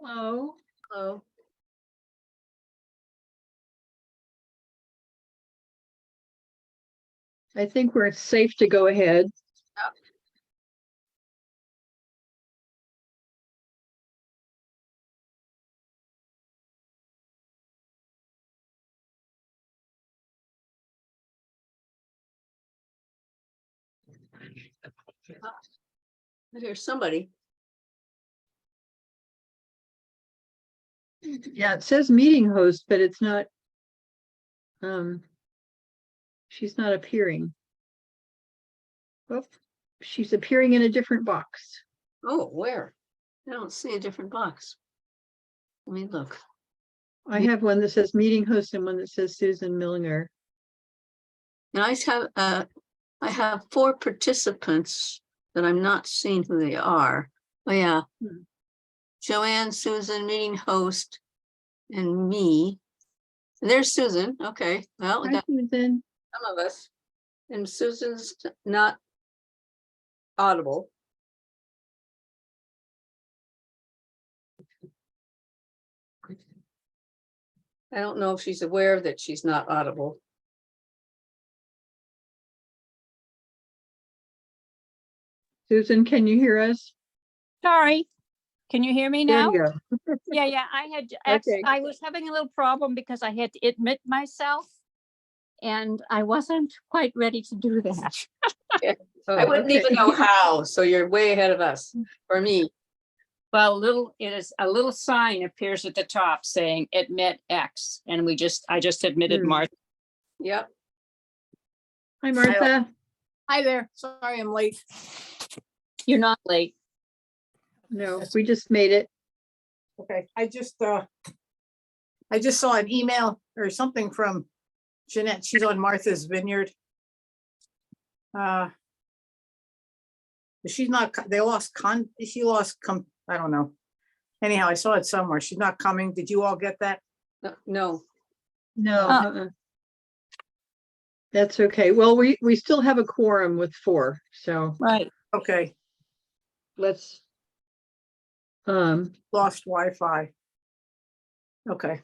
Hello. Hello. I think we're safe to go ahead. There's somebody. Yeah, it says meeting host, but it's not. She's not appearing. Oh, she's appearing in a different box. Oh, where? I don't see a different box. Let me look. I have one that says meeting host and one that says Susan Millinger. And I have 4 participants that I'm not seeing who they are. Oh yeah. Joanne, Susan, meeting host, and me. And there's Susan. Okay. Well, we Hi, got Susan. some of us. And Susan's not audible. I don't know if she's aware that she's not audible. Susan, can you hear us? Sorry, can you hear me There now? you go. Yeah, I had, Okay. I was having a little problem because I had to admit myself. And I wasn't quite ready to do that. I wouldn't okay. even know how, so you're way ahead of us, for me. Well, it is a little sign appears at the top saying admit X, and I just admitted Hmm. Martha. Yep. Hi, Martha. Hi there. Sorry, I'm late. You're not late. No, we just made it. Okay, I just saw an email or something from Jeanette. She's on Martha's Vineyard. She's not, I don't know. Anyhow, I saw it somewhere. She's not coming. Did you all get that? No. No. That's okay. Well, we still have a quorum with 4, so Right. Okay, let's. lost Wi-Fi. Okay,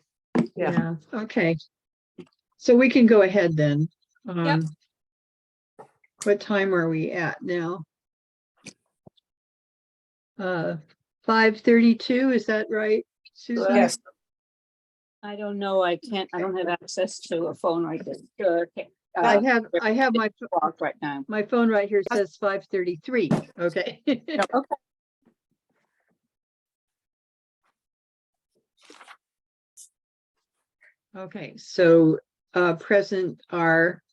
yeah. Okay. So we can go ahead then. Yep. What time are we at now? 5:32, is that right, Susan? Yes, I don't know. I don't have access to a phone right there. Okay. I have my Clock right now. my phone right here says 5:33. Okay. Okay. Okay, so present are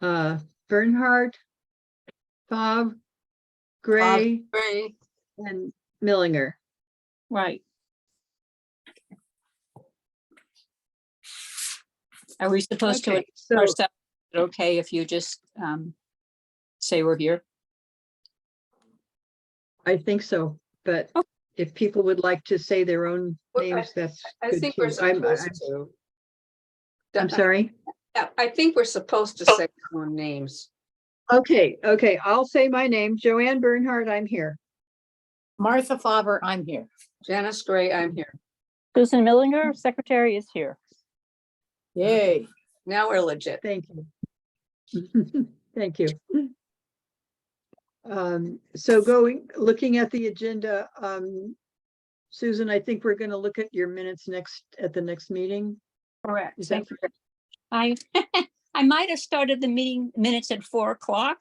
Bernhard, Bob, Gray, Great. and Millinger. Right. Are we supposed to Okay, so ourselves? Okay, if you just say we're here. I think so, but Oh. if people would like to say their own Well, names, that's I good think too. we're supposed to. I'm sorry. I think we're supposed to say our own names. Okay, I'll say my name, Joanne Bernhardt, I'm here. Martha Faber, I'm here. Janice Gray, I'm here. Susan Millinger, secretary, is here. Yay. Now we're legit. Thank you. Thank you. So looking at the agenda, Susan, I think we're going to look at your minutes at the next meeting. Correct. Is that I I might have started the meeting minutes at 4 o'clock,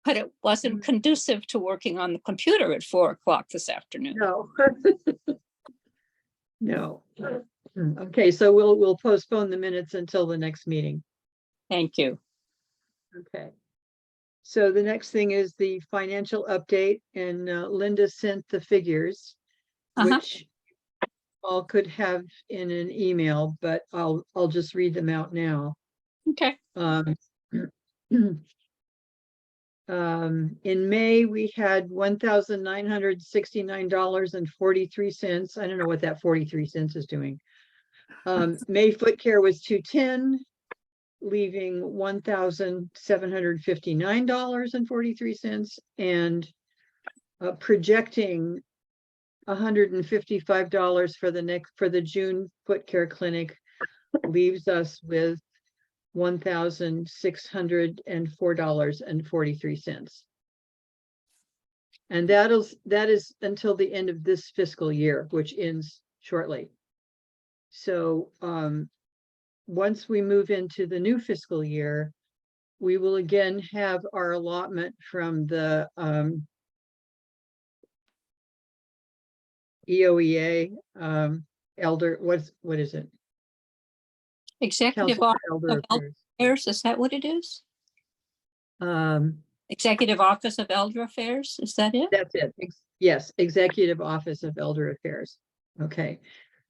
but it wasn't conducive to working on the computer at 4 o'clock this afternoon. No. No. Okay, so we'll postpone the minutes until the next meeting. Thank you. Okay. So the next thing is the financial update, and Linda sent the figures, which all could have in an email, but I'll just read them out now. Okay. In May, we had $1,969.43. I don't know what that 43 cents is doing. May foot care was 210, leaving $1,759.43, and projecting $155 for the June foot care clinic leaves us with $1,604.43. And that is until the end of this fiscal year, which ends shortly. So once we move into the new fiscal year, we will again have our allotment from the EOEA, elder, what is it? Executive Council Office for Elder of Elder Affairs. Affairs, is that what it is? Executive Office of Elder Affairs, is that it? That's it. Yes, Executive Office of Elder Affairs. Okay,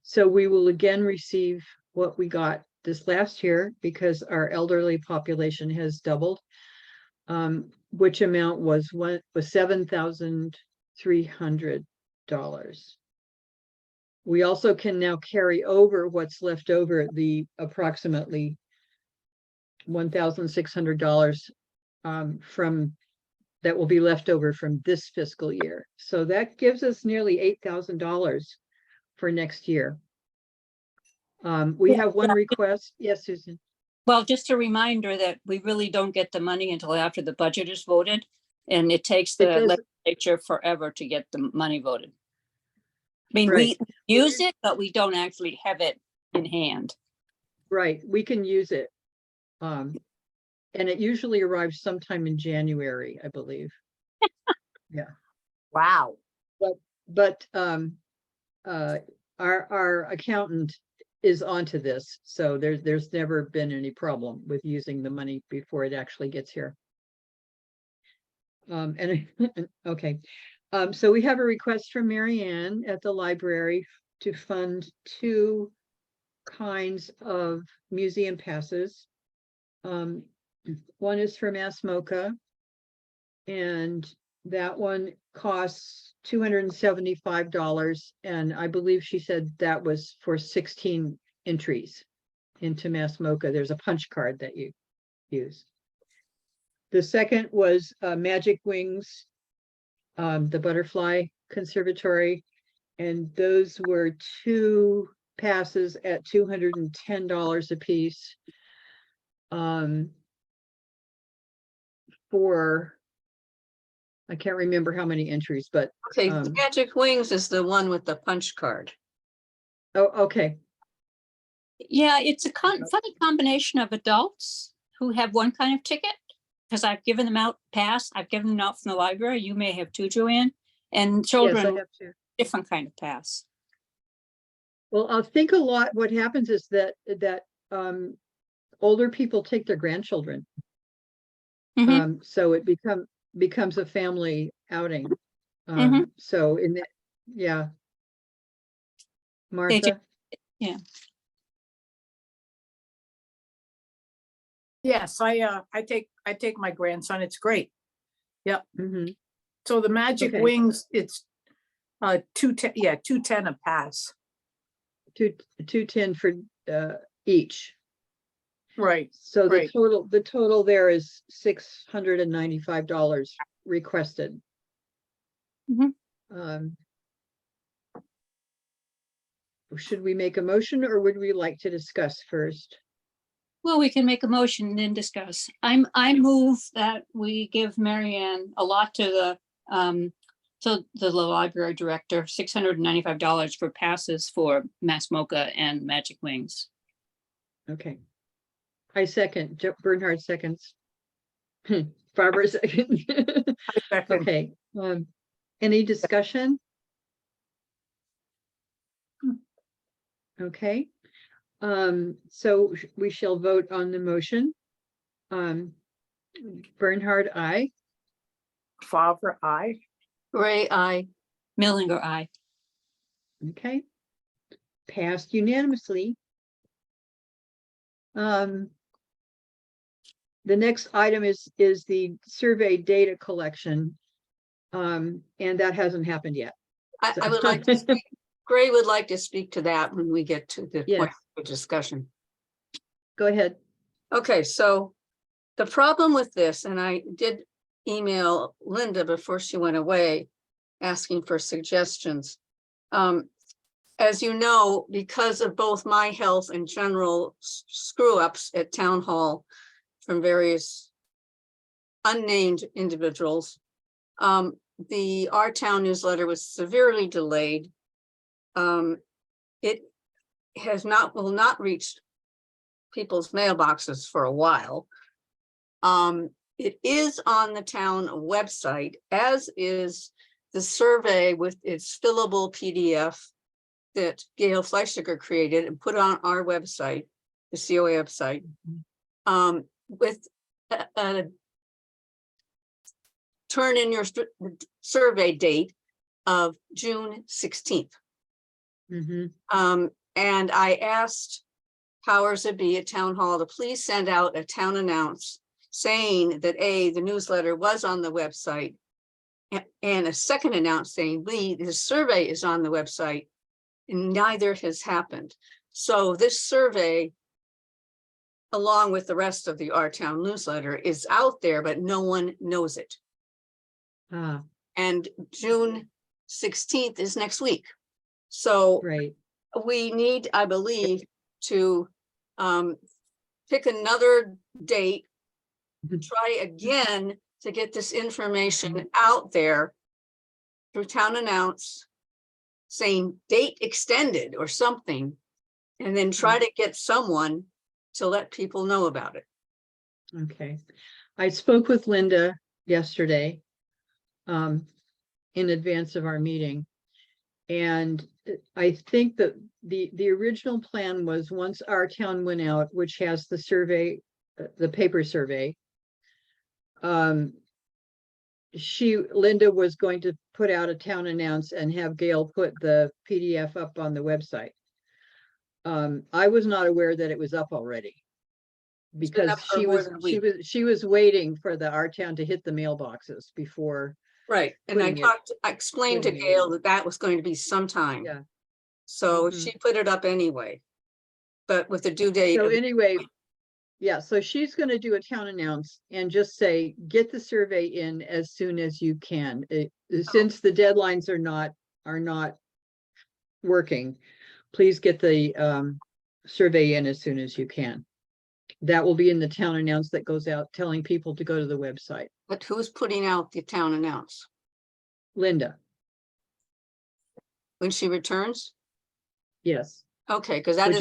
so we will again receive what we got this last year because our elderly population has doubled. Which amount was $7,300. We also can now carry over what's left over, the approximately $1,600 from that will be left over from this fiscal year. So that gives us nearly $8,000 for next year. We have one request. Yes, Susan. Well, just a reminder that we really don't get the money until after the budget is voted. And it takes It the does- legislature forever to get the money voted. I mean, Right. we use it, but we don't actually have it in hand. Right, we can use it. And it usually arrives sometime in January, I believe. Wow. But our accountant is onto this, so there's never been any problem with using the money before it actually gets here. And okay, so we have a request from Mary Ann at the library to fund 2 kinds of museum passes. One is for Mass MoCA, and that one costs $275, and I believe she said that was for 16 entries into Mass MoCA. There's a punch card that you use. The second was Magic Wings, the Butterfly Conservatory, and those were 2 passes at $210 a piece. For I can't remember how many entries, but Okay, Magic Wings is the one with the punch card. oh, okay. Yeah, it's a funny combination of adults who have one kind of ticket, because I've given them out pass, I've given them out from the library. You may have too, Joanne, and Yes, I children, have to. different kind of pass. Well, I think a lot, what happens is that older people take their grandchildren. Mhm. So it becomes a family outing. Mhm. So in the, yeah. Martha? Yeah. Yes, I take my grandson. It's great. Mhm. So the Magic Okay. Wings, it's $210 a pass. 210 for each. Right. So Right. the total there is $695 requested. Mhm. Should we make a motion or would we like to discuss first? Well, we can make a motion and then discuss. I move that we give Marianne a lot to the library director, $695 for passes for Mass MoCA and Magic Wings. Okay. I second, Bernhard seconds. Barbara second. Second. Okay, any discussion? Okay, so we shall vote on the motion. Bernhard, aye. Favre, aye. Gray, I. Millinger, aye. Okay. Passed unanimously. The next item is the survey data collection. And that hasn't happened yet. I would like to speak. Gray would like to speak to that when we get to the point Yes. of discussion. Go ahead. Okay, so the problem with this, and I did email Linda before she went away, asking for suggestions. As you know, because of both my health and general screw ups at town hall from various unnamed individuals, our town newsletter was severely delayed. It will not reach people's mailboxes for a while. It is on the town website, as is the survey with its fillable PDF that Gail Fleischiger created and put on our website, the COA website, with a turn in your survey date of June 16th. Mhm. And I asked powers that be at town hall to please send out a town announce saying that the newsletter was on the website, and a second announce saying the survey is on the website, and neither has happened. So this survey, along with the rest of the Our Town newsletter, is out there, but no one knows it. Ah, And June 16th is next week. So right. we need, I believe, to pick another date, try again to get this information out there through town announce, saying date extended or something, and then try to get someone to let people know about it. Okay. I spoke with Linda yesterday, in advance of our meeting. And I think that the original plan was, once Our Town went out, which has the survey, the paper survey, Linda was going to put out a town announce and have Gail put the PDF up on the website. I was not aware that it was up already, because up for more than a week. she was waiting for the Our Town to hit the mailboxes before. Right, and I Putting it- explained to putting it Gail in. that was going to be sometime. Yeah. So Mhm. she put it up anyway, but with the due date. So of- anyway, yeah, so she's gonna do a town announce and just say, get the survey in as soon as you can. Since the deadlines are not working, please get the survey in as soon as you can. That will be in the town announce that goes out telling people to go to the website. But who's putting out the town announce? Linda, When she returns? yes, Okay, because that which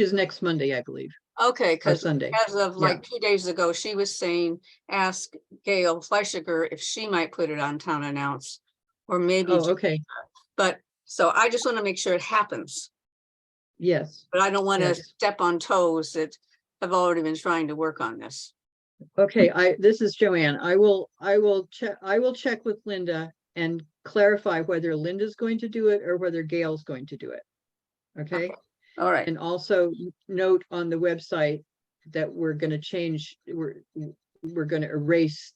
is, is next Monday, I believe, okay, or because Sunday. as of like 2 days ago, she was saying, ask Gail Fleischiger if she might put it on town announce. Or maybe, Oh, okay, but so I just want to make sure it happens, yes, but I don't want to Yes. step on toes that have already been trying to work on this. okay, this is Joanne. I will check with Linda and clarify whether Linda's going to do it or whether Gail's going to do it. Okay, All right, and also note on the website that we're gonna change, we're gonna erase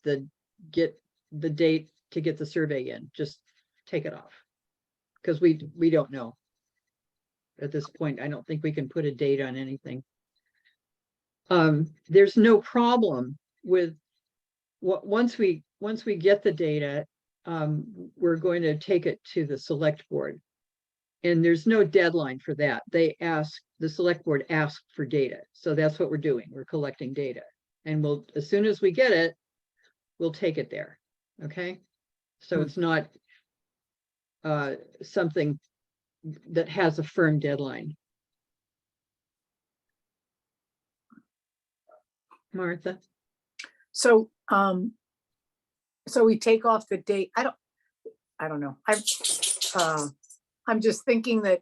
get the date to get the survey in, just take it off. Because we don't know. At this point, I don't think we can put a date on anything. There's no problem with once we get the data, we're going to take it to the select board. And there's no deadline for that. The select board asked for data. So that's what we're doing. We're collecting data. And as soon as we get it, we'll take it there. Okay. So it's not something that has a firm deadline. Martha? So, so we take off the date. I don't know. I'm just thinking that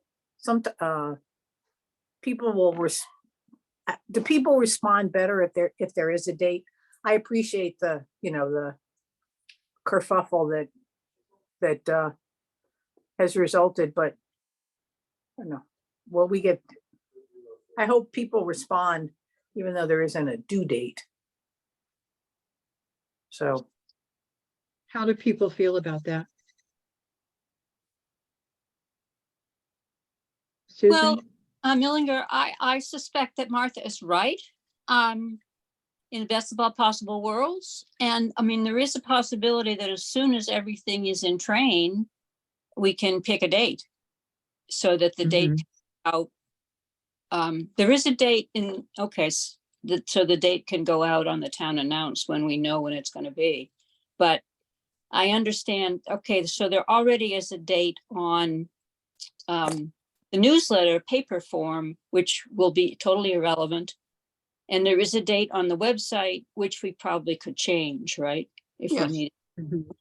people will do people respond better if there is a date? I appreciate the kerfuffle that has resulted, but I don't know. Well, I hope people respond even though there isn't a due date. So, How do people feel about that? Well, Susan? Millinger, I suspect that Martha is right. In the best of all possible worlds. And I mean, there is a possibility that as soon as everything is in train, we can pick a date so that the date out. There is a date in, okay, so the date can go out on the town announce when we know when it's going to be. But I understand, okay, so there already is a date on the newsletter paper form, which will be totally irrelevant. And there is a date on the website, which we probably could change, right? If we Yes. need. Mhm.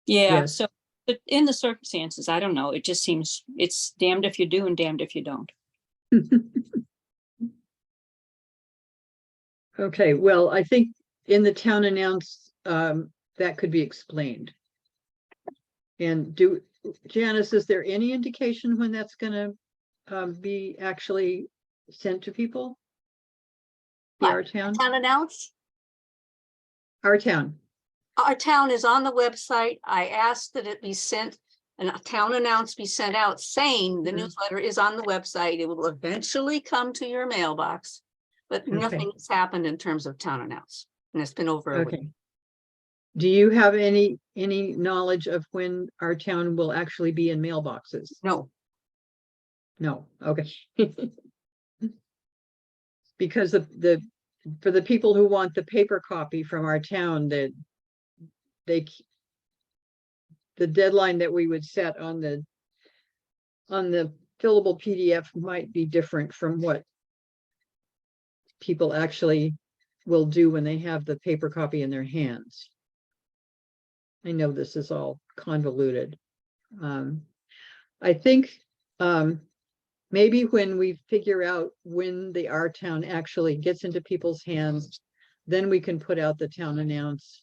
Yeah, Yes. so, but in the circumstances, I don't know, it just seems, it's damned if you do and damned if you don't. Okay, well, I think in the town announce, that could be explained. And Janice, is there any indication when that's gonna be actually sent to people? What? Our town? Town announce? Our town. Our town is on the website. I asked that it be sent, and a town announce be sent out saying the Mhm. newsletter is on the website. It will eventually come to your mailbox. But nothing has happened in terms of town announce, and it's been over a week. Okay. Do you have any knowledge of when our town will actually be in mailboxes? No, No, okay. Because for the people who want the paper copy from our town, the deadline that we would set on the fillable PDF might be different from what people actually will do when they have the paper copy in their hands. I know this is all convoluted. I think maybe when we figure out when the Our Town actually gets into people's hands, then we can put out the town announce,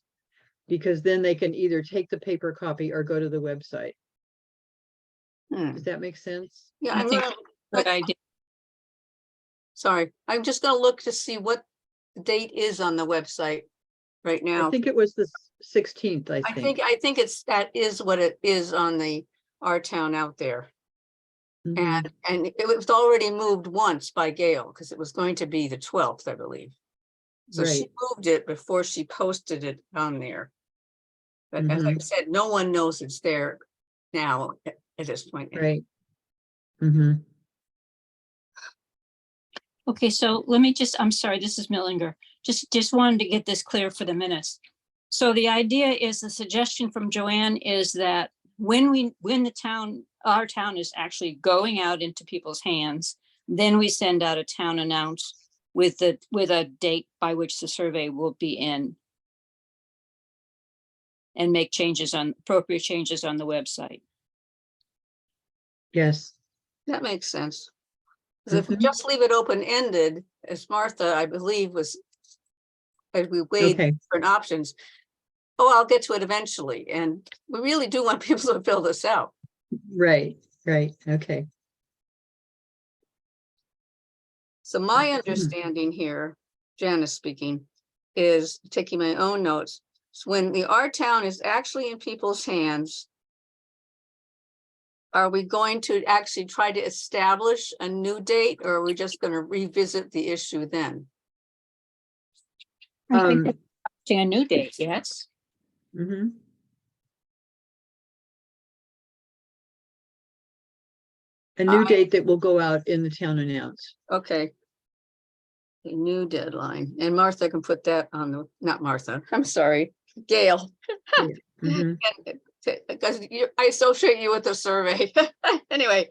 because then they can either take the paper copy or go to the website. Does that make sense? yeah, I I'm think gonna, Good idea. sorry, I'm just gonna look to see what the date is on the website right I now. think it was the 16th, I think. I think that is what it is on the Our Town out there. Mhm. And it was already moved once by Gail, because it was going to be the 12th, I believe. So she Right. moved it before she posted it on there. But as I Mhm. said, no one knows it's there now at this point. Right. Mhm. Okay, so let me just, I'm sorry, this is Millinger. Just wanted to get this clear for the minutes. So the idea is, the suggestion from Joanne is that when the town, our town is actually going out into people's hands, then we send out a town announce with a date by which the survey will be in. And make appropriate changes on the website. Yes. That makes sense. 'Cause if we Mhm. just leave it open-ended, as Martha, I believe, was, as we weighed Okay. different options, oh, I'll get to it eventually. And we really do want people to fill this out. Right. Right. Okay. So my understanding here, Janice speaking, is taking my own notes. So when the Our Town is actually in people's hands, are we going to actually try to establish a new date, or are we just going to revisit the issue then? I think Um, that's a new date, yes. mhm. A new date that will go out in the town announce. Okay. A new deadline, and Martha can put that on the, not Martha, I'm sorry, Gail. Mhm. Because I associate you with the survey. Anyway,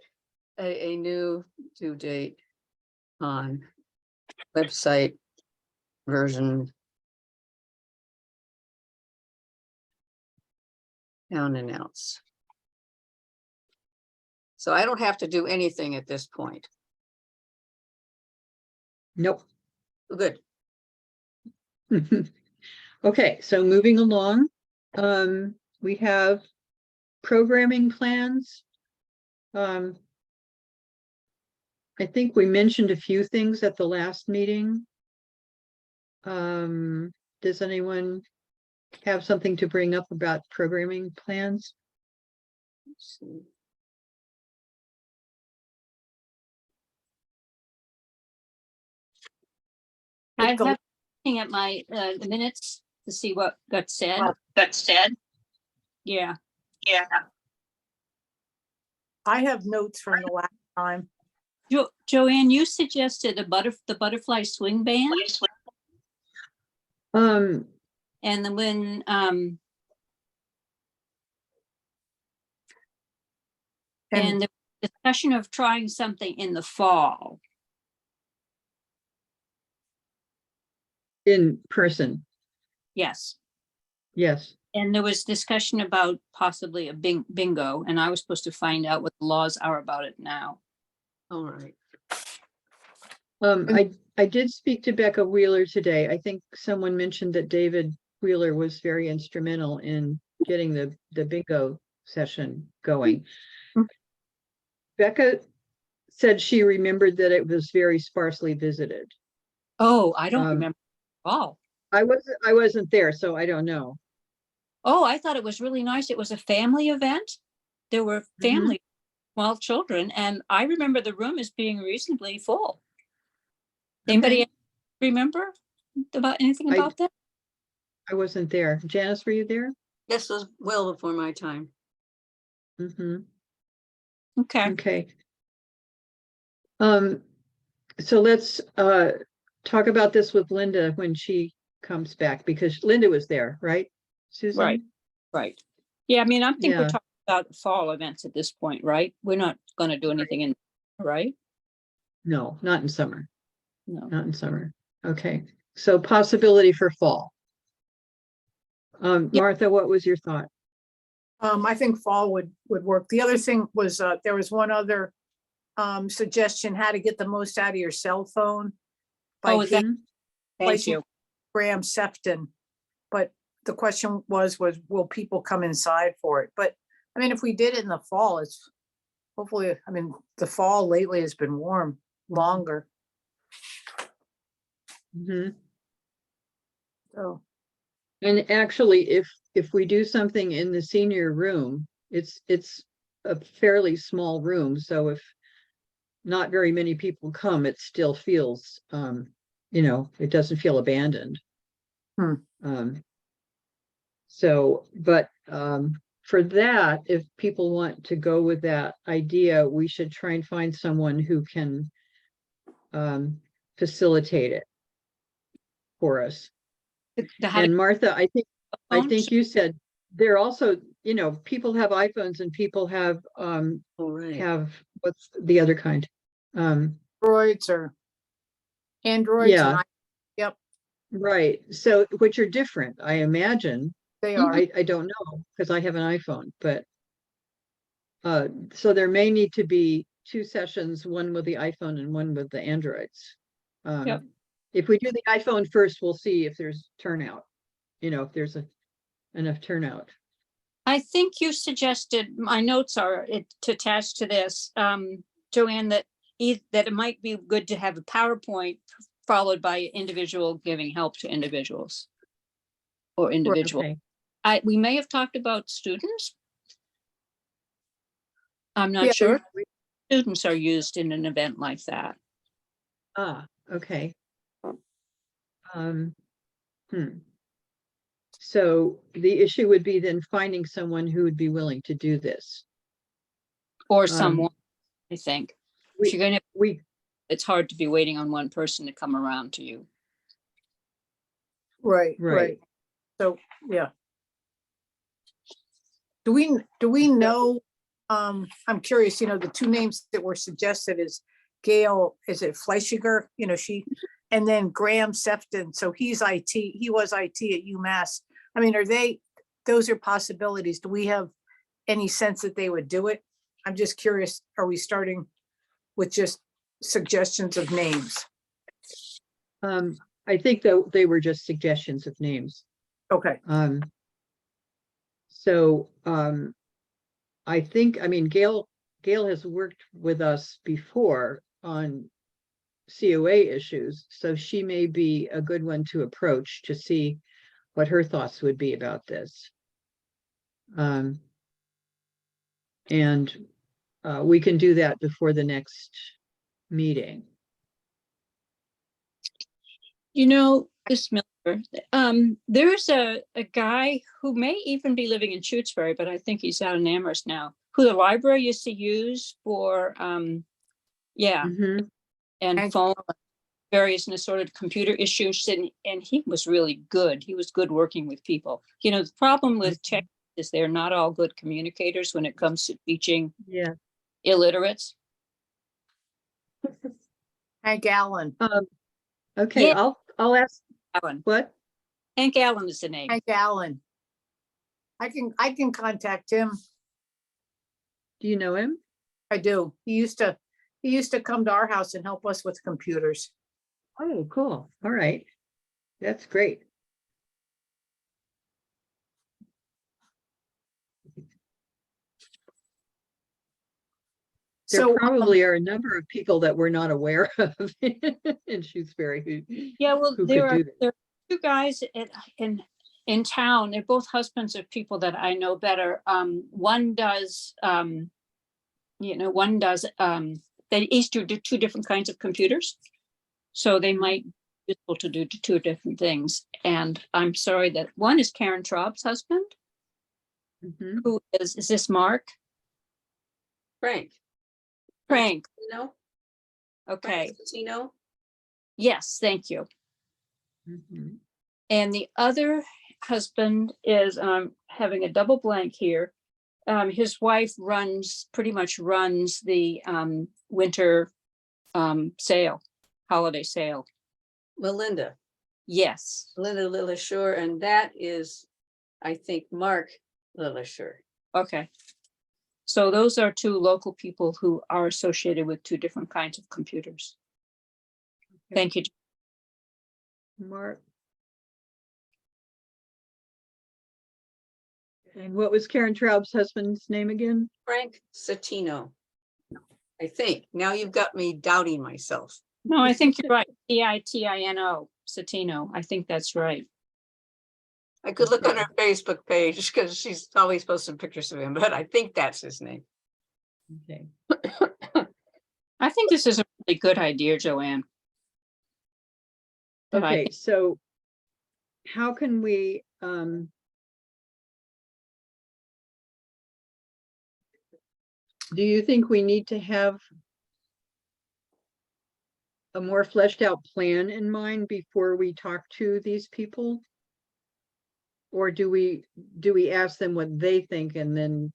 a new due date on website version. Town announce. So I don't have to do anything at this point. Nope. Good. Okay, so moving along, we have programming plans. I think we mentioned a few things at the last meeting. Does anyone have something to bring up about programming plans? Let's see. I've been looking at my the minutes to see what got said. Yeah. Yeah. I have notes from the last time. Joanne, you suggested the butterfly swing band, Um, and then when, and And the discussion of trying something in the fall. in person, Yes. yes. And there was discussion about possibly a bingo, and I was supposed to find out what the laws are about it now. All right. I did speak to Becca Wheeler today. I think someone mentioned that David Wheeler was very instrumental in getting the bingo session going. Mm. Becca said she remembered that it was very sparsely visited. Oh, I don't Um, remember. Oh, I wasn't there, so I don't know. oh, I thought it was really nice. It was a family event. There were family, small children, and I remember the room as being reasonably full. Anybody Okay. remember about anything I- about that? I wasn't there. Janice, were you there? This was well before my time. Mm-hmm. Okay. Okay. So let's talk about this with Linda when she comes back, because Linda was there, right? Susan? Right. Right. Yeah, I mean, I think we're Yeah. talking about fall events at this point, right? We're not going to do anything in, right? No, not in summer. No. Not in summer. Okay. So possibility for fall. Yep. Martha, what was your thought? I think fall would work. The other thing was, there was one other suggestion, how to get the most out of your cell phone. By Oh, is that- Mhm. Thank placing you. Graham Sefton. But the question was will people come inside for it? But I mean, if we did it in the fall, it's hopefully, I mean, the fall lately has been warm longer. Mhm. So, And actually, if we do something in the senior room, it's a fairly small room. So if not very many people come, it still feels, it doesn't feel abandoned. Hmm. So, but for that, if people want to go with that idea, we should try and find someone who can facilitate it for us. How to And Martha, I phones? think you said they're also, people have iPhones and people have All right. what's the other kind? Androids or Androids and Yeah, yep, right. So which are different, I imagine. they are. I don't know because I have an iPhone, but so there may need to be two sessions, one with the iPhone and one with the Androids. Yep. If we do the iPhone first, we'll see if there's turnout, if there's enough turnout. I think you suggested, my notes are attached to this, Joanne, that it might be good to have a PowerPoint followed by individual giving help to individuals or individual. Okay. We may have talked about students. I'm Yeah, not sure. Students are used in an event like that. Okay. So the issue would be then finding someone who would be willing to do this. Or someone, I think. If We, you're gonna, we, it's hard to be waiting on one person to come around to you. Right, Right. right. So, yeah. Do we know, I'm curious, the two names that were suggested is Gail, is it Fleischiger? And then Graham Sefton. So he was IT at UMass. I mean, those are possibilities. Do we have any sense that they would do it? I'm just curious, are we starting with just suggestions of names? I think that they were just suggestions of names. Okay, So I think, Gail has worked with us before on COA issues, so she may be a good one to approach to see what her thoughts would be about this. And we can do that before the next meeting. This Miller, there's a guy who may even be living in Shutesbury, but I think he's out in Amherst now, who the library used to use for, yeah, Mhm. and Hank phone, various assorted computer issues, and he was really good. He was good working with people. You know, the problem with tech is they're not all good communicators when it comes to teaching Yeah. illiterates. Hank Allen, Okay, Yeah. I'll ask, Allen. what? Hank Allen is the name. Hank Allen. I can contact him. Do you know him? I do. He used to come to our house and help us with computers. Oh, cool. All right. That's great. There So, probably are a number of people that we're not aware of in Shutesbury Yeah, well, who there could are do that. there are two guys in town. They're both husbands of people that I know better. One does, one does, they each do two different kinds of computers. So they might be able to do two different things. And I'm sorry that one is Karen Traub's husband, Mhm. who is this Mark? Frank, Frank. no, Okay. Tino. Yes, thank you. Mhm. And the other husband is, having a double blank here. His wife pretty much runs the winter sale, holiday sale. Melinda Yes. Lillishore, and that is, I think, Mark Lillishore. Okay. So those are two local people who are associated with two different kinds of computers. Okay. Thank you. Mark. And what was Karen Traub's husband's name again? Frank Satino. I think. Now you've got me doubting myself. No, I think you're right. Titino, Satino. I think that's right. I could look on her Facebook page because she's always posting pictures of him, but I think that's his name. Okay. I think this is a really good idea, Joanne. But I Okay, so how can we, do you think we need to have a more fleshed out plan in mind before we talk to these people? Or do we ask them what they think? And then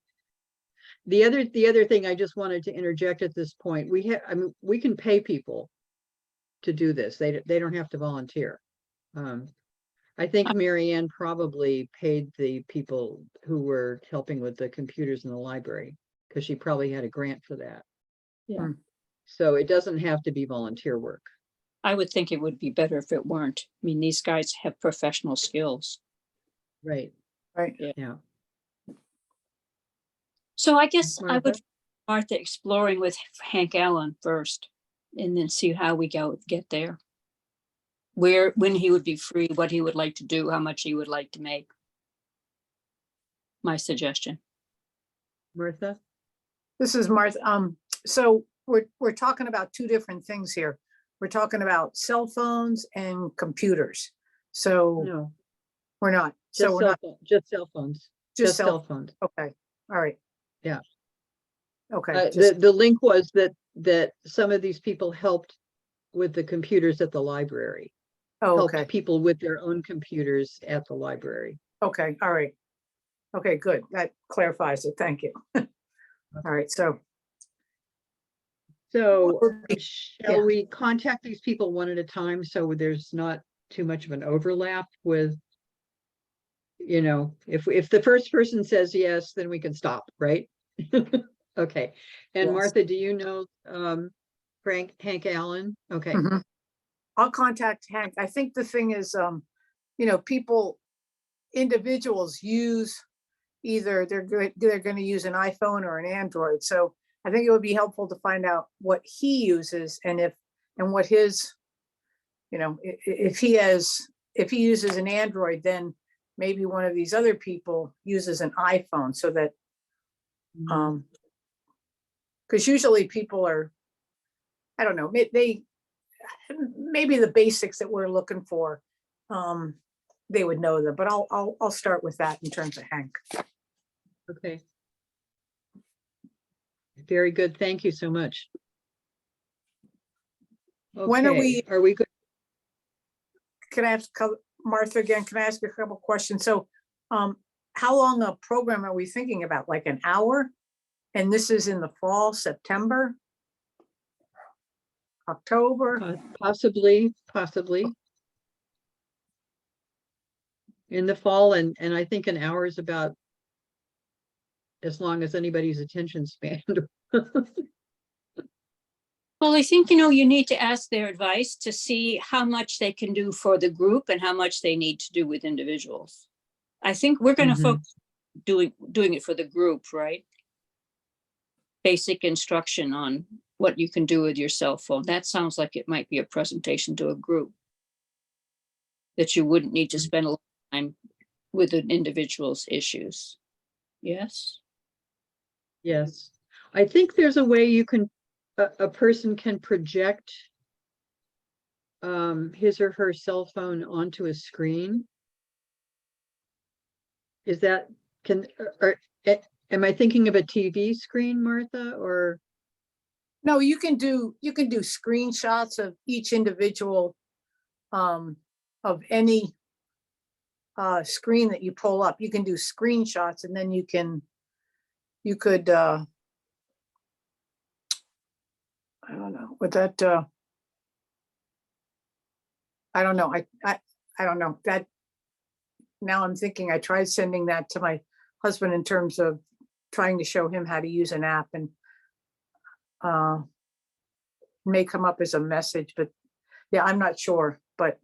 the other thing I just wanted to interject at this point, I mean, we can pay people to do this. They don't have to volunteer. I think Mary Ann probably paid the people who were helping with the computers in the library because she probably had a grant for that. Yeah. So it doesn't have to be volunteer work. I would think it would be better if it weren't. I mean, these guys have professional skills. Right. right. Yeah. So I guess I would Martha? Martha exploring with Hank Allen first and then see how we get there. When he would be free, what he would like to do, how much he would like to make. My suggestion. Martha? This is Martha. So we're talking about two different things here. We're talking about cell phones and computers. So No, we're not. So just we're cell not phone, just cell phones. just Just cell phones. Okay. All right. Yeah. Okay. The link was that some of these people helped with the computers at the library. Helped okay. people with their own computers at the library. Okay. All right. Okay, good. That clarifies it. Thank you. All right. So So yeah. shall we contact these people one at a time so there's not too much of an overlap with, if the first person says yes, then we can stop, right? Okay. And Yes. Martha, do you know Hank Allen? Okay. Mhm. I'll contact Hank. I think the thing is, individuals use either they're going to use an iPhone or an Android. So I think it would be helpful to find out what he uses and what his, if he uses an Android, then maybe one of these other people uses an iPhone so that, because usually people are, I don't know, maybe the basics that we're looking for, they would know them, but I'll start with that in terms of Hank. Okay. Very good. Thank you so much. When are we- Okay, are we good? Can I ask Martha again? Can I ask you a couple questions? So, how long a program are we thinking about? Like an hour? And this is in the fall, September? October? Possibly. In the fall, and I think an hour is about as long as anybody's attention span. Well, I think, you need to ask their advice to see how much they can do for the group and how much they need to do with individuals. I think we're going to Mhm. focus doing it for the group, right? Basic instruction on what you can do with your cell phone. That sounds like it might be a presentation to a group that you wouldn't need to spend a lot of time with an individual's issues. Yes? Yes, I think there's a way you can, a person can project his or her cell phone onto a screen. Is that, am I thinking of a TV screen, Martha, or? No, you can do screenshots of each individual, of any screen that you pull up. You can do screenshots and then you could, I don't know, with that, I don't know. I don't know that. Now I'm thinking, I tried sending that to my husband in terms of trying to show him how to use an app, and may come up as a message, but yeah, I'm not sure, but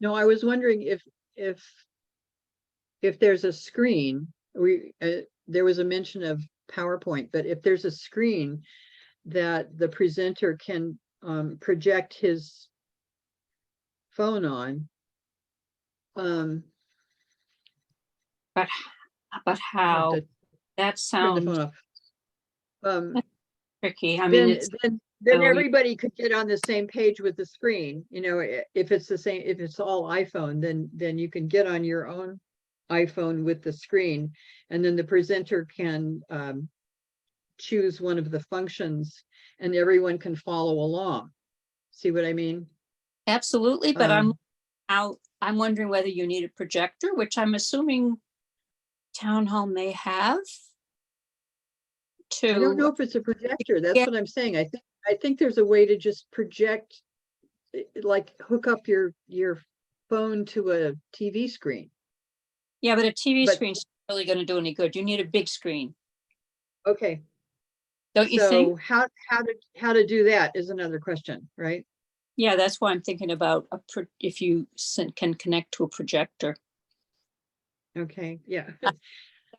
No, I was wondering if there's a screen, there was a mention of PowerPoint, but if there's a screen that the presenter can project his phone on. But I'll have how? to That turn the phone sounds off. tricky. I mean, it's Then so- everybody could get on the same page with the screen, if it's the same, if it's all iPhone, then you can get on your own iPhone with the screen, and then the presenter can choose one of the functions and everyone can follow along. See what I mean? absolutely, but Um, I'm wondering whether you need a projector, which I'm assuming town hall may have. I don't know if it's a projector. That's what I'm saying. I think there's a way to just project, like hook up your phone to a TV screen. Yeah, but a TV But- screen's not really going to do any good. You need a big screen, Okay, don't you so think? how to do that is another question, right? Yeah, that's why I'm thinking about if you can connect to a projector. Okay, yeah. That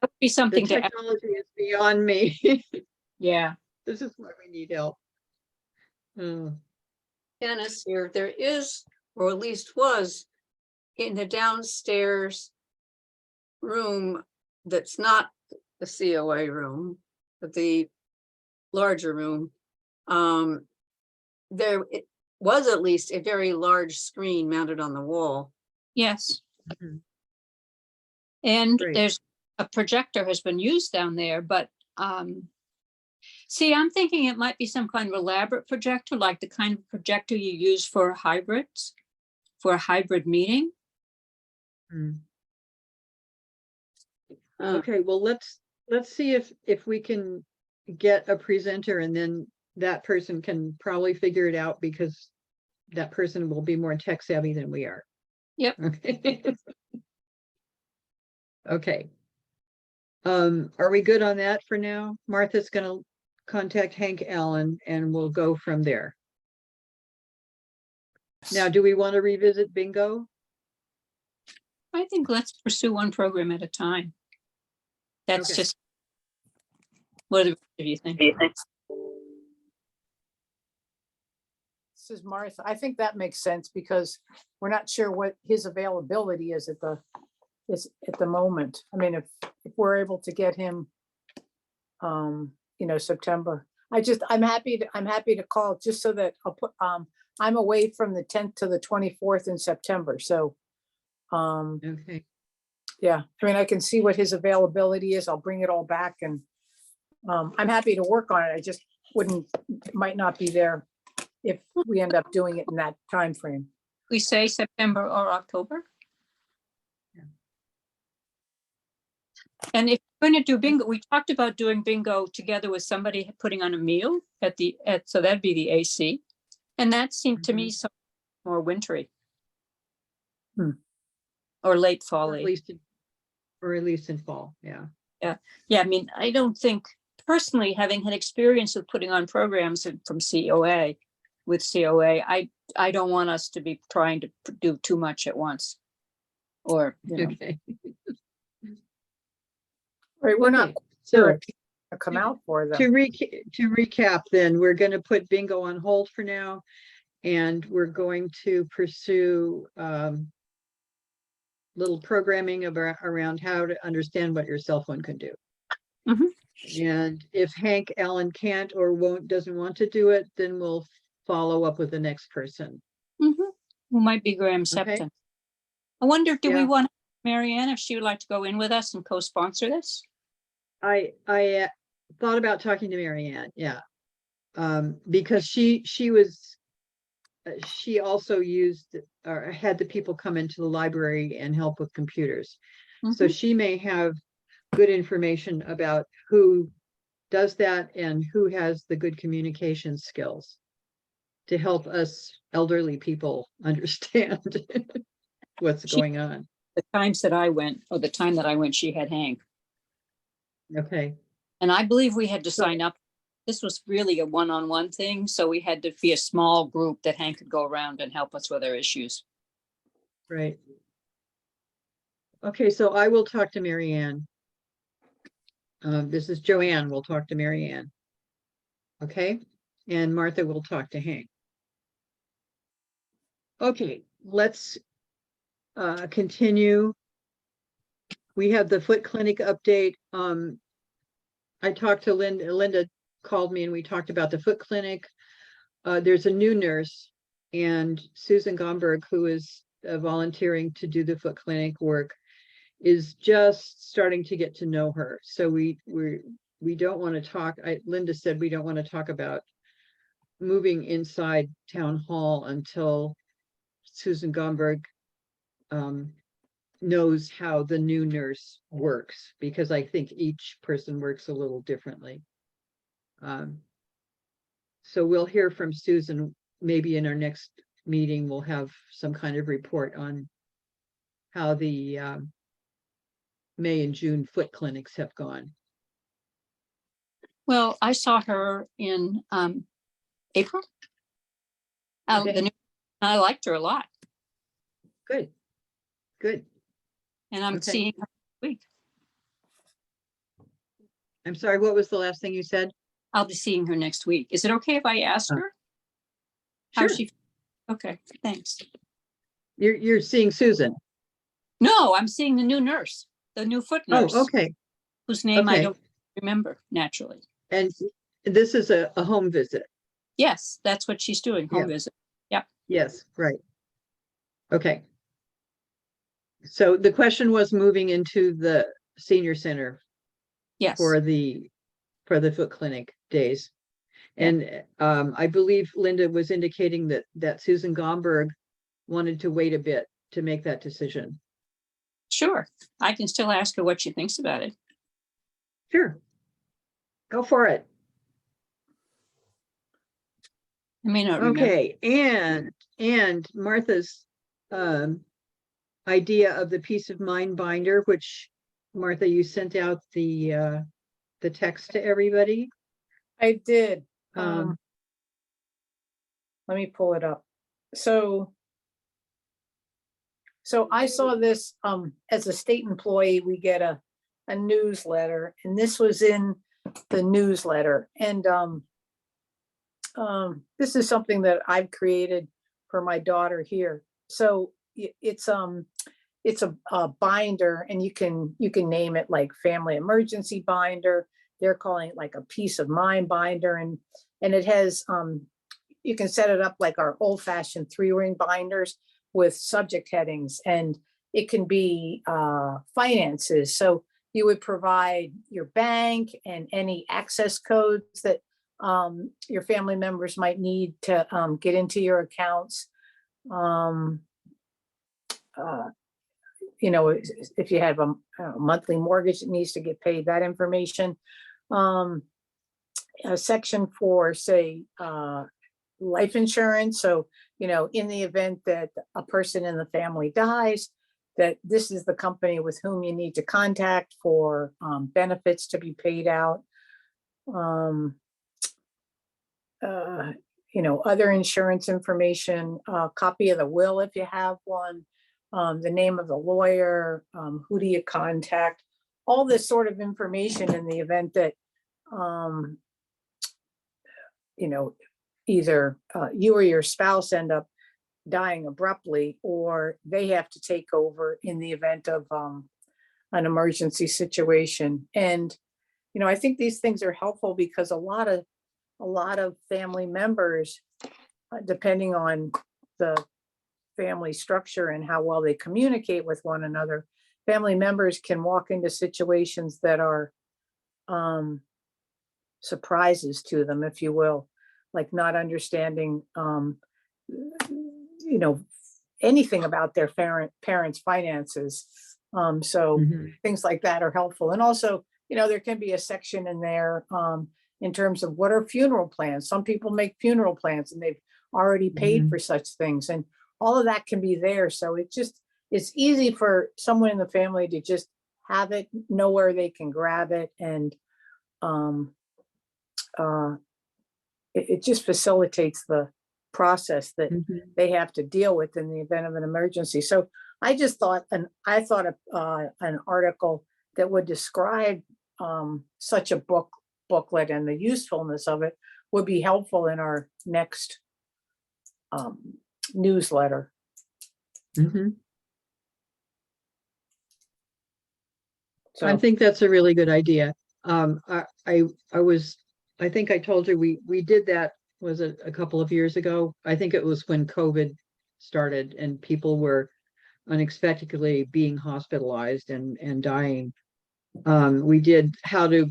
would be The something to, technology is beyond me. yeah. This is why we need help. Oh, Dennis here, there is, or at least was, in the downstairs room that's not the COA room, but the larger room. There it was at least a very large screen mounted on the wall. Yes. Mhm. And Great. there's a projector has been used down there, but see, I'm thinking it might be some kind of elaborate projector, like the kind of projector you use for hybrids, for a hybrid meeting. Hmm. Uh, Okay, well, let's see if we can get a presenter, and then that person can probably figure it out, because that person will be more tech savvy than we are. Yep. Okay. Okay. Are we good on that for now? Martha's gonna contact Hank Allen and we'll go from there. Now, do we want to revisit bingo? I think let's pursue one program at a time. That's Okay. just, what do you think? this is Martha. I think that makes sense because we're not sure what his availability is at the moment. I mean, if we're able to get him, September. I'm happy to call just so that I'll put, I'm away from the 10th to the 24th in September. So, Okay, yeah, I mean, I can see what his availability is. I'll bring it all back and I'm happy to work on it. I just might not be there if we end up doing it in that time frame. We say September or October. Yeah. And if you're going to do bingo, we talked about doing bingo together with somebody putting on a meal so that'd be the AC. And that seemed to me so more wintry. Or late fall. Or at least in fall, yeah. Yeah, I mean, I don't think personally, having had experience with putting on programs from COA, I don't want us to be trying to do too much at once. Or, Okay. Right, we're not Okay, sure so if people are gonna come out for them. to recap, then, we're going to put bingo on hold for now. And we're going to pursue little programming around how to understand what your cell phone can do. Mhm. And if Hank Allen can't or doesn't want to do it, then we'll follow up with the next person. who might be Graham Septon. I wonder, do we Yeah. want Marianne, if she would like to go in with us and co-sponsor this? I thought about talking to Marianne, yeah. Because she was, she also used or had the people come into the library and help with computers. So Mhm. she may have good information about who does that and who has the good communication skills to help us elderly people understand what's She- going on. The times that I went, or the time that I went, she had Hank. Okay, And I believe we had to So- sign up. This was really a one-on-one thing, so we had to be a small group that Hank could go around and help us with our issues. right. Okay, so I will talk to Marianne. This is Joanne, we'll talk to Marianne. Okay, and Martha will talk to Hank. Okay, let's continue. We have the foot clinic update. I talked to Linda called me and we talked about the foot clinic. There's a new nurse, and Susan Gomberg, who is volunteering to do the foot clinic work, is just starting to get to know her. So we don't want to talk. Linda said we don't want to talk about moving inside town hall until Susan Gomberg knows how the new nurse works, because I think each person works a little differently. So we'll hear from Susan, maybe in our next meeting, we'll have some kind of report on how the May and June foot clinics have gone. Well, I saw her in April. Okay. I liked her a lot, Good, good. and I'm Okay. seeing her this week. I'm sorry, what was the last thing you said? I'll be seeing her next week. Is it okay if I ask her? How Sure. she? Okay, thanks. You're seeing Susan. No, I'm seeing the new nurse, the new foot nurse. Oh, okay. Whose name I Okay. don't remember naturally. And this is a home visit. Yes, that's what she's doing, home Yeah. visit. Yes, right. Okay. So the question was moving into the senior center Yes, for the foot clinic days. Yeah. And I believe Linda was indicating that Susan Gomberg wanted to wait a bit to make that decision. sure. I can still ask her what she thinks about it. Sure. Go for it. I may not remember. Okay, and Martha's idea of the peace of mind binder, which Martha, you sent out the text to everybody. I did. Um, Let me pull it up. So I saw this, as a state employee, we get a newsletter, and this was in the newsletter. And this is something that I've created for my daughter here. So it's a binder, and you can name it like family emergency binder. They're calling it like a peace of mind binder, and it has you can set it up like our old fashioned 3-ring binders with subject headings, and it can be finances. So you would provide your bank and any access codes that your family members might need to get into your accounts. You know, if you have a monthly mortgage that needs to get paid, that information. A section for, say, life insurance. So, you know, in the event that a person in the family dies, that this is the company with whom you need to contact for benefits to be paid out. You know, other insurance information, copy of the will if you have one, the name of the lawyer, who do you contact, all this sort of information in the event that, you know, either you or your spouse end up dying abruptly, or they have to take over in the event of an emergency situation. And, you know, I think these things are helpful because a lot of family members, depending on the family structure and how well they communicate with one another, family members can walk into situations that are surprises to them, if you will, like not understanding, you know, anything about their parents' finances. So Mhm. things like that are helpful. And also, you know, there can be a section in there in terms of what are funeral plans. Some people make funeral plans and they've already paid Mhm. for such things, and all of that can be there. So it's easy for someone in the family to just have it, know where they can grab it, and it just facilitates the process that Mhm. they have to deal with in the event of an emergency. So I just thought, I thought an article that would describe such a booklet and the usefulness of it would be helpful in our next newsletter. Mhm. So I think that's a really good idea. I think I told you, we did that, was it a couple of years ago? I think it was when COVID started and people were unexpectedly being hospitalized and dying. We did how to,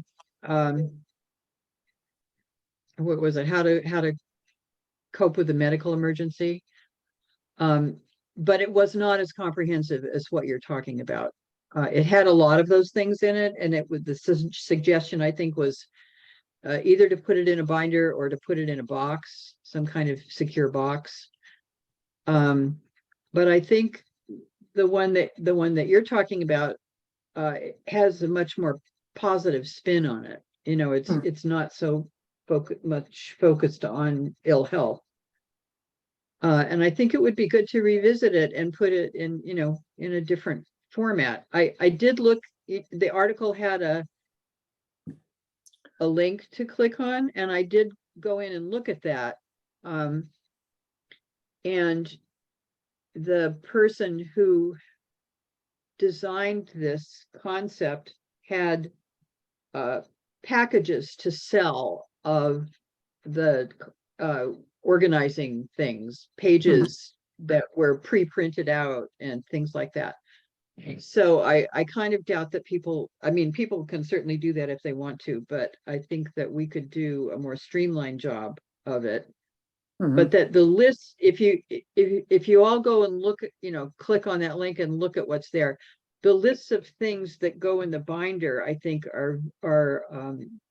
what was it? How to cope with a medical emergency. But it was not as comprehensive as what you're talking about. It had a lot of those things in it, and the suggestion, I think, was either to put it in a binder or to put it in a box, some kind of secure box. But I think the one that you're talking about has a much more positive spin on it. You know, it's not so much focused on ill health. And I think it would be good to revisit it and put it in, you know, in a different format. I did look, the article had a link to click on, and I did go in and look at that. And the person who designed this concept had packages to sell of the organizing things, pages that were pre-printed out and things like that. So I kind of doubt that people can certainly do that if they want to, but I think that we could do a more streamlined job of it. But that the list, if you all go and look at, you know, click on that link and look at what's there, the lists of things that go in the binder, I think are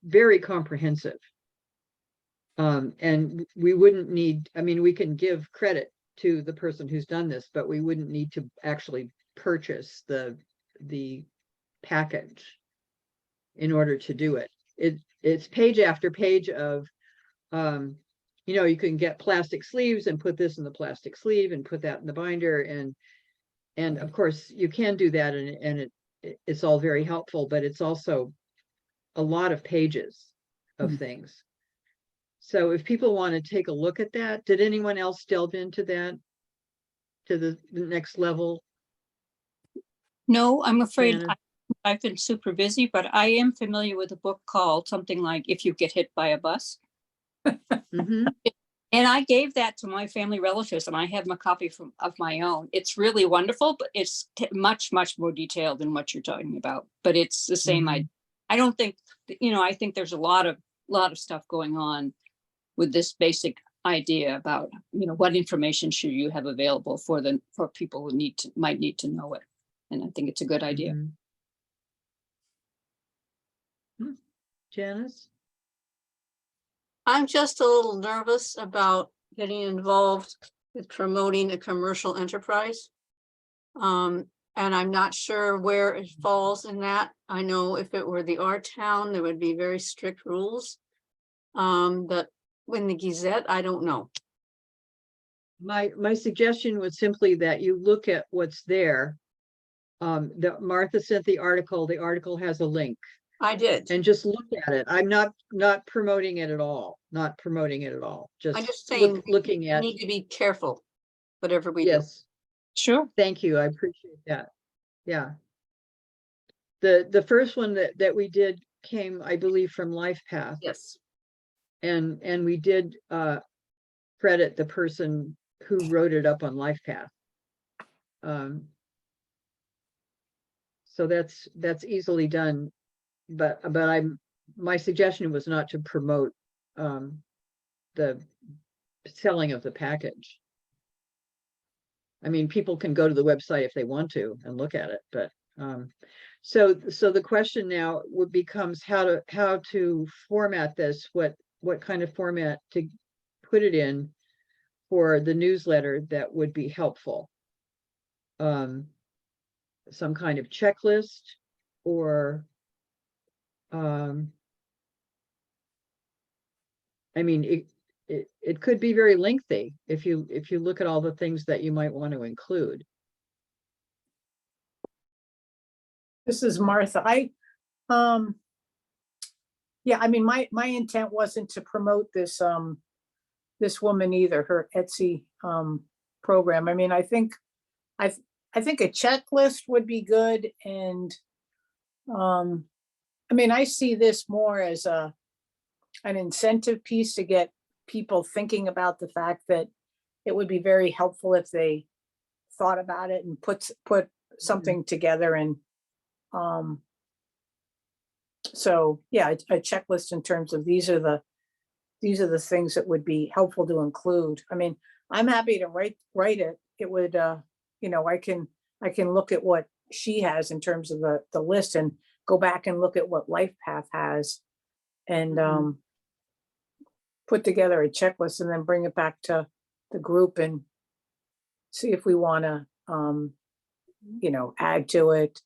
very comprehensive. And we wouldn't need, I mean, we can give credit to the person who's done this, but we wouldn't need to actually purchase the package in order to do it. It's page after page of, you know, you can get plastic sleeves and put this in the plastic sleeve and put that in the binder, and of course you can do that, and it's all very helpful, but it's also a lot of pages of things. So if people want to take a look at that, did anyone else delve into that to the next level? No, I'm afraid Shannon? I've been super busy, but I am familiar with a book called something like If You Get Hit by a Bus. Mhm. And I gave that to my family relatives, and I have a copy of my own. It's really wonderful, but it's much, much more detailed than what you're talking about. But it's the same. I don't think, I think there's a lot of stuff going on with this basic idea about, what information should you have available for people who might need to know it. And I think it's a good idea. Janice? I'm just a little nervous about getting involved with promoting a commercial enterprise. And I'm not sure where it falls in that. I know if it were the R town, there would be very strict rules. But when the Gazette, I don't know. My suggestion was simply that you look at what's there. Martha sent the article has a link, I did. and just look at it. I'm not promoting it at all, I'm just just saying, looking we at, need to be careful, whatever we do. yes, Sure. thank you, I appreciate that. Yeah. The first one that we did came, I believe, from LifePath, Yes. and we did credit the person who wrote it up on LifePath. So that's easily done, but my suggestion was not to promote the selling of the package. I mean, people can go to the website if they want to and look at it, but so the question now becomes how to format this, what kind of format to put it in for the newsletter that would be helpful. Some kind of checklist, or I mean, it could be very lengthy if you look at all the things that you might want to include. This is Martha. Yeah, I mean, my intent wasn't to promote this this woman either, her Etsy program. I mean, I think a checklist would be good, and I mean, I see this more as an incentive piece to get people thinking about the fact that it would be very helpful if they thought about it and put something together. And so yeah, a checklist in terms of these are the things that would be helpful to include. I mean, I'm happy to write it. It would I can look at what she has in terms of the list and go back and look at what LifePath has, and put together a checklist, and then bring it back to the group and see if we want to add to it,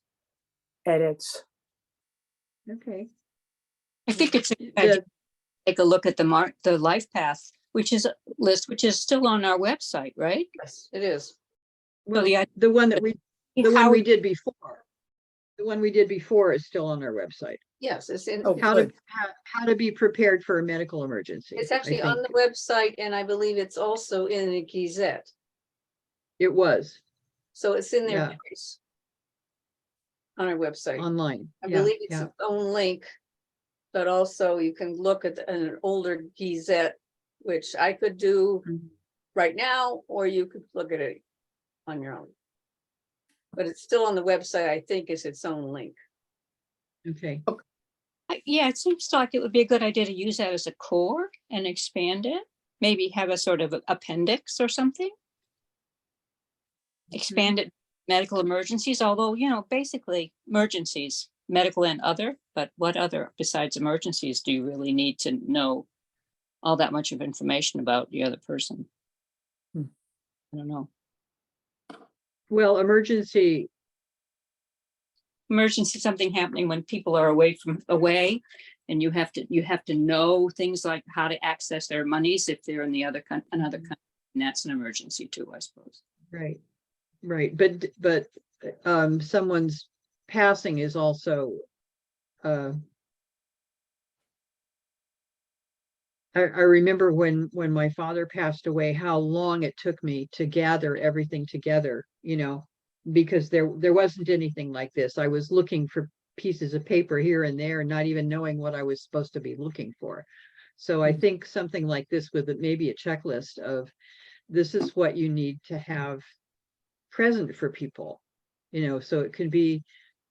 edits. Okay. I think it's a good idea to take a look at the LifePath, which is a list, which is still on our website, right? Yes, it is. Well, the the one that we How- we did before. The one we did before is still on our website. Yes, it's in. Oh, How good. to be prepared for a medical emergency. It's I actually on the think website, and I believe it's also in the Gazette. it was So it's in there Yeah. twice on our website. online. I Yeah, believe it's yeah. its own link, but also you can look at an older Gazette, which I could do Mhm. right now, or you could look at it on your own. But it's still on the website, I think, is its own link. Okay. Yeah, it seems like it would be a good idea to use that as a core and expand it. Maybe have a sort of appendix or something. Expand it, medical emergencies, although, basically emergencies, medical and other, but what other besides emergencies do you really need to know all that much of information about the other person? I don't know. Well, emergency. Emergency, something happening when people are away, and you have to know things like how to access their monies if they're in another country, and that's an emergency too, I suppose. Right. But someone's passing is also I remember when my father passed away, how long it took me to gather everything together, because there wasn't anything like this. I was looking for pieces of paper here and there and not even knowing what I was supposed to be looking for. So I Mm. think something like this with maybe a checklist of, this is what you need to have present for people. So it can be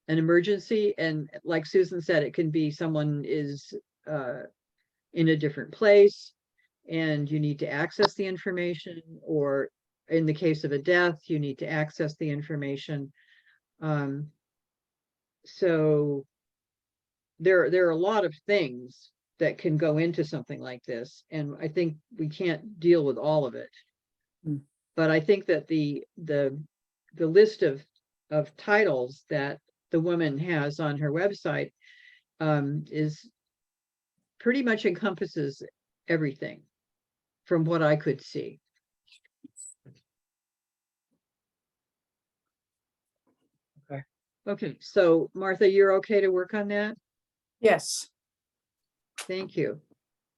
an emergency, and like Susan said, it can be someone is in a different place and you need to access the information, or in the case of a death, you need to access the information. So there are a lot of things that can go into something like this, and I think we can't deal with all of it. Mm. But I think that the list of titles that the woman has on her website is pretty much encompasses everything from what I could see. Okay, so Martha, you're okay to work on that? Yes. Thank you.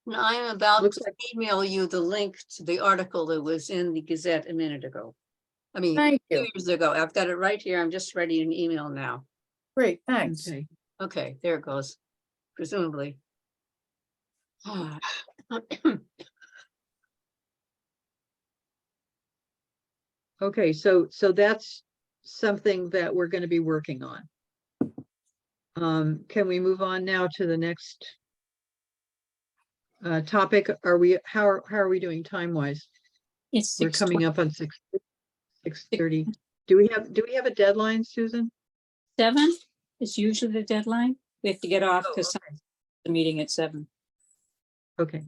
And I'm about Looks to like, email you the link to the article that was in the Gazette a minute ago. I mean, Thank 2 you. years ago. I've got it right here. I'm just writing an email now. Great, thanks. okay, Okay, there it goes, presumably. okay, so that's something that we're going to be working on. Can we move on now to the next topic? How are we doing time-wise? It's We're 6:20. coming up on 6:30. Do we have a deadline, Susan? 7 is usually the deadline. We have to get off Oh, because okay. the meeting at 7. Okay.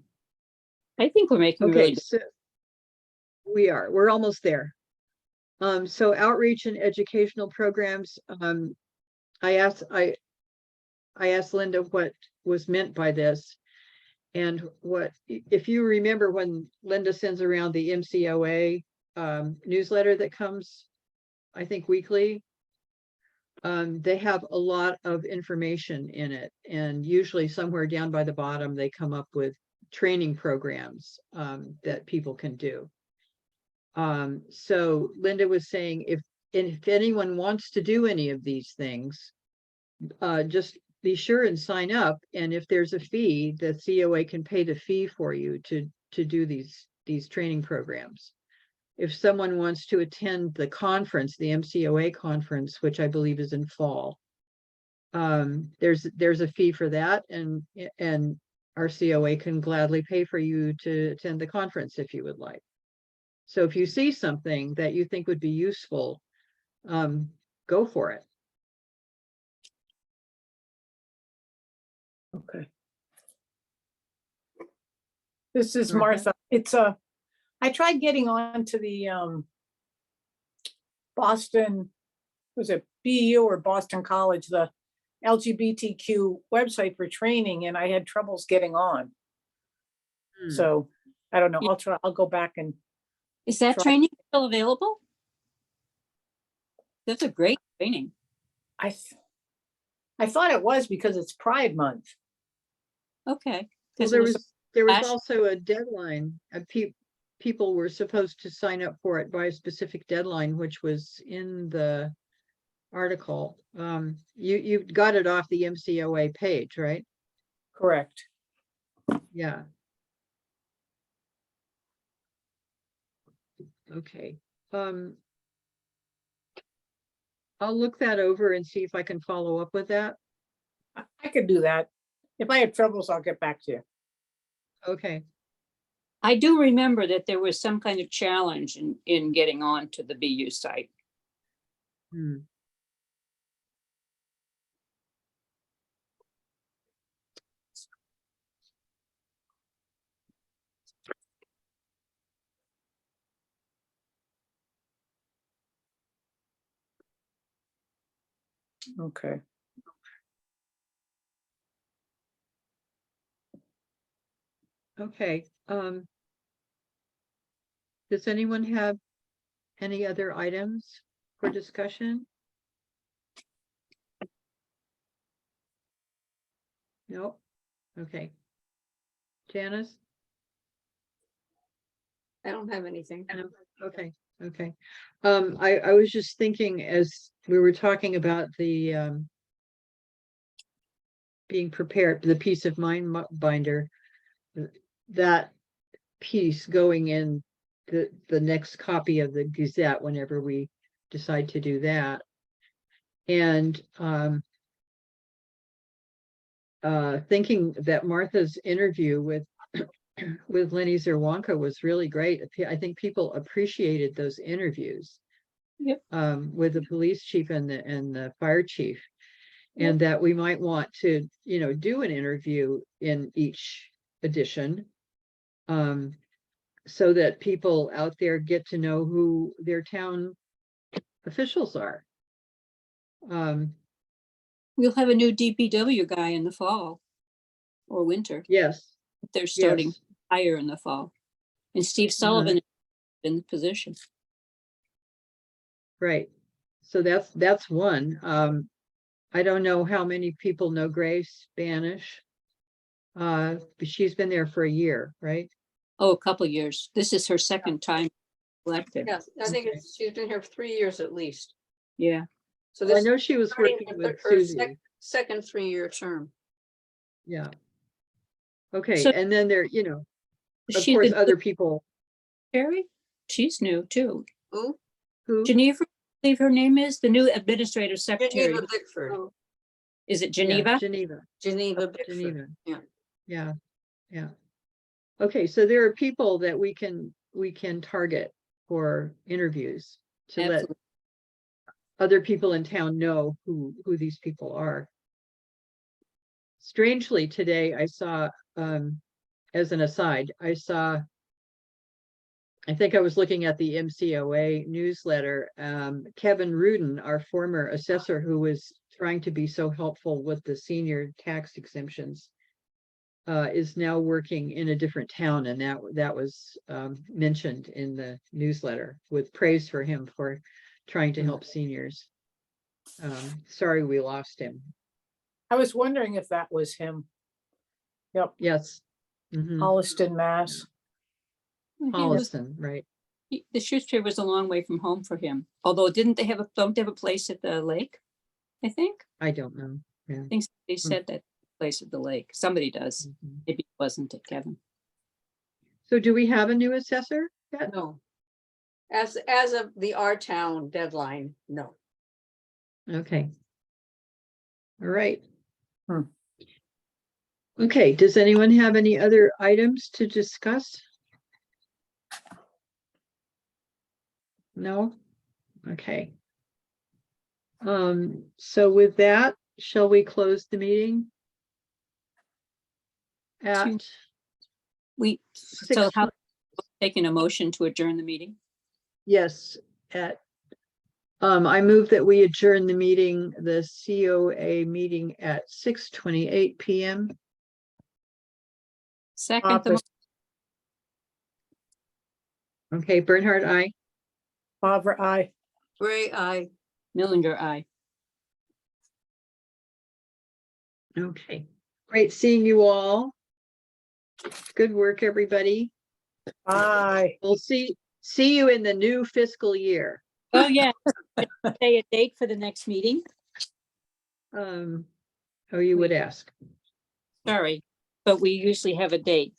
I think we're making Okay, really good. so we're almost there. So outreach and educational programs, I asked Linda what was meant by this. And if you remember, when Linda sends around the MCOA newsletter that comes, I think weekly, they have a lot of information in it. And usually somewhere down by the bottom, they come up with training programs that people can do. So Linda was saying, if anyone wants to do any of these things, just be sure and sign up. And if there's a fee, the COA can pay the fee for you to do these training programs. If someone wants to attend the conference, the MCOA conference, which I believe is in fall, there's a fee for that, and our COA can gladly pay for you to attend the conference if you would like. So if you see something that you think would be useful, go for it. Okay. This is Martha? Martha. I tried getting on to the Boston, was it BU or Boston College, the LGBTQ website for training, and I had troubles getting on. So I don't know. I'll go back and Is that try. training still available? That's a great training. I thought it was because it's Pride Month. Okay. Well, 'Cause it there was was last- also a deadline. People were supposed to sign up for it by a specific deadline, which was in the article. You got it off the MCOA page, right? Correct. Yeah. Okay. I'll look that over and see if I can follow up with that. I could do that. If I have troubles, I'll get back to you. Okay. I do remember that there was some kind of challenge in getting on to the BU site. Hmm. Okay. Okay. Does anyone have any other items for discussion? No? Okay. Janice? I don't have anything. No? Okay, okay. I was just thinking, as we were talking about the being prepared, the peace of mind binder. that piece going in the next copy of the Gazette whenever we decide to do that. And thinking that Martha's interview with with Lenny Zerwanka was really great. I think people appreciated those interviews. Yep. With the police chief and the fire chief, and that we might want to, do an interview in each edition, so that people out there get to know who their town officials are. We'll have a new DPW guy in the fall or winter. Yes. They're starting Yes. higher in the fall. And Steve Sullivan is in the position. Right. So that's one. I don't know how many people know Grace Banish. But she's been there for a year, right? Oh, a couple years. This is her second time elected. Yes, I think Okay. she's been here 3 years at least. Yeah. So Well, I this know she was starting working her with her Susie. second 3-year term. Yeah. Okay, So- and then there, of She's course, the other people Terry? She's new too. Who? who, Geneva, I believe her name is, the new administrative secretary. Geneva Bickford. Oh, is it yeah, Geneva? Geneva, Geneva Bickford. Geneva. Yeah. Yeah. Okay, so there are people that we can target for interviews to let Absolutely. other people in town know who these people are. Strangely, today I saw, as an aside, I think I was looking at the MCOA newsletter. Kevin Rudin, our former assessor who was trying to be so helpful with the senior tax exemptions, is now working in a different town, and that was mentioned in the newsletter with praise for him for trying to help seniors. Sorry we lost him. I was wondering if that was him. Yep, Yes. Mhm. Holliston, Mass. He was- Holliston, right? The Shutesbury was a long way from home for him. Although don't they have a place at the lake? I think. I don't know. Yeah. I think they said that place at the lake. Somebody does. Mhm. Maybe it wasn't it, Kevin. So do we have a new assessor yet? No. As of the our town deadline, no. Okay. All right. Hmm. Okay, does anyone have any other items to discuss? No? Okay. So with that, shall we close the meeting? At So six, how taking a motion to adjourn the meeting? yes, I move that we adjourn the meeting, the COA meeting at 6:28 PM. Second, the Office, Okay, Bernhard, aye. Barbara, I. Ray, I. Millinger, aye. Okay, great seeing you all. Good work, everybody. Bye. We'll see you in the new fiscal year. Oh, yeah. Say a date for the next meeting. Oh, you would ask. Sorry, but we usually have a date.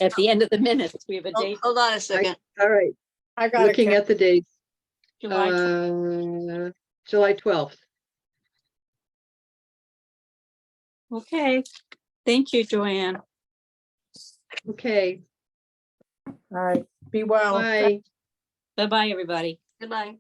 At the end of the minutes, we have a date. Hold on a second. All right, I got looking it. at the dates, July 12th. July 12th. Okay. Thank you, Joanne. Okay, All right, be well. bye. Bye-bye, everybody. Goodbye.